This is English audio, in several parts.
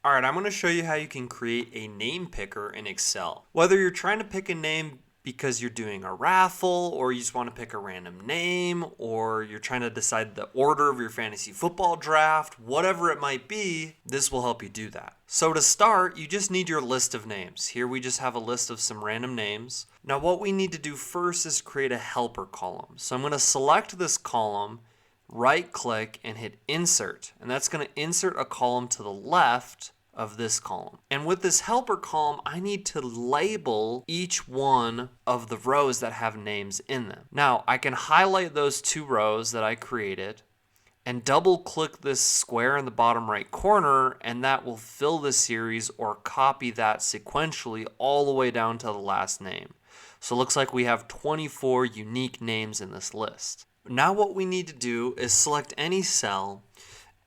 Alright, I'm going to show you how you can create a name picker in Excel. Whether you're trying to pick a name because you're doing a raffle, or you just want to pick a random name, or you're trying to decide the order of your fantasy football draft, whatever it might be, this will help you do that. So to start, you just need your list of names. Here we just have a list of some random names. Now what we need to do first is create a helper column. So I'm going to select this column, right click and hit insert, and that's going to insert a column to the left of this column. And with this helper column, I need to label each one of the rows that have names in them. Now I can highlight those two rows that I created and double click this square in the bottom right corner, and that will fill the series or copy that sequentially all the way down to the last name. So it looks like we have 24 unique names in this list. Now what we need to do is select any cell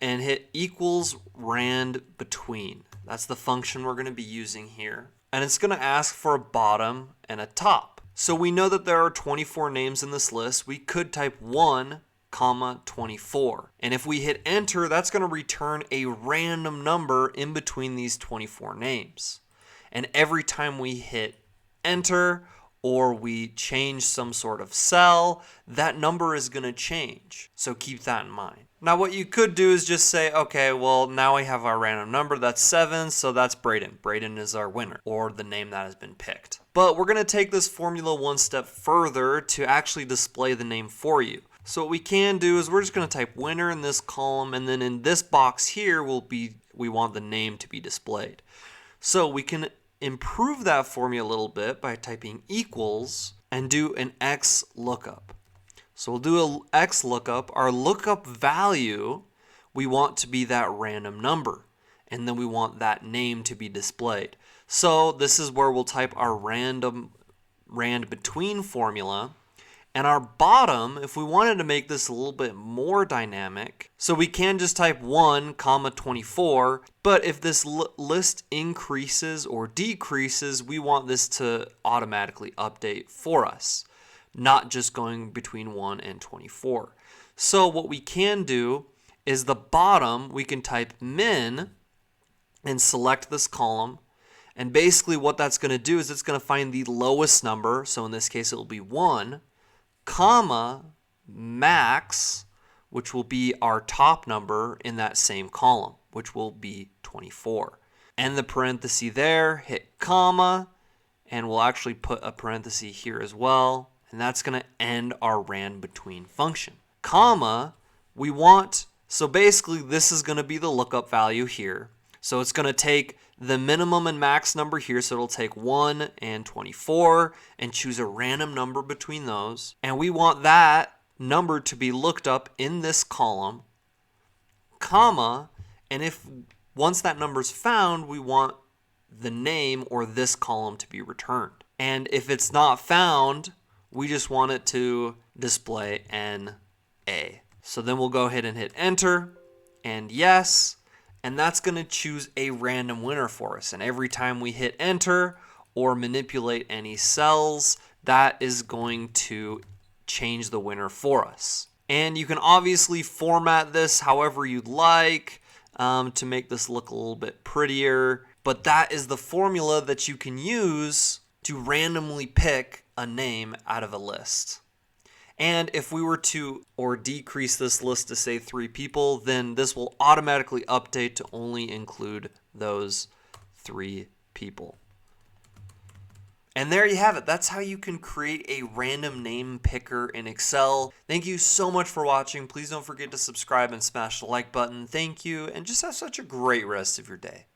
and hit equals rand between. That's the function we're going to be using here. And it's going to ask for a bottom and a top. So we know that there are 24 names in this list. We could type 1, 24. And if we hit enter, that's going to return a random number in between these 24 names. And every time we hit enter, or we change some sort of cell, that number is going to change. So keep that in mind. Now what you could do is just say, okay, well now we have our random number, that's 7, so that's Braden. Braden is our winner, or the name that has been picked. But we're going to take this formula one step further to actually display the name for you. So what we can do is we're just going to type winner in this column, and then in this box here we want the name to be displayed. So we can improve that formula a little bit by typing equals and do an X lookup. So we'll do an X lookup. Our lookup value, we want to be that random number, and then we want that name to be displayed. So this is where we'll type our rand between formula. And our bottom, if we wanted to make this a little bit more dynamic, so we can just type 1, 24, but if this list increases or decreases, we want this to automatically update for us, not just going between 1 and 24. So what we can do is the bottom, we can type min and select this column. And basically what that's going to do is it's going to find the lowest number, so in this case it will be 1, comma, max, which will be our top number in that same column, which will be 24. End the parenthesis there, hit comma, and we'll actually put a parenthesis here as well, and that's going to end our rand between function. Comma, we want, so basically this is going to be the lookup value here. So it's going to take the minimum and max number here, so it'll take 1 and 24 and choose a random number between those. And we want that number to be looked up in this column, comma, and if once that number's found, we want the name or this column to be returned. And if it's not found, we just want it to display NA. So then we'll go ahead and hit enter and yes. And that's going to choose a random winner for us. And every time we hit enter or manipulate any cells, that is going to change the winner for us. And you can obviously format this however you'd like to make this look a little bit prettier. But that is the formula that you can use to randomly pick a name out of a list. And if we were to decrease this list to say 3 people, then this will automatically update to only include those 3 people. And there you have it. That's how you can create a random name picker in Excel. Thank you so much for watching. Please don't forget to subscribe and smash the like button. Thank you, and just have such a great rest of your day.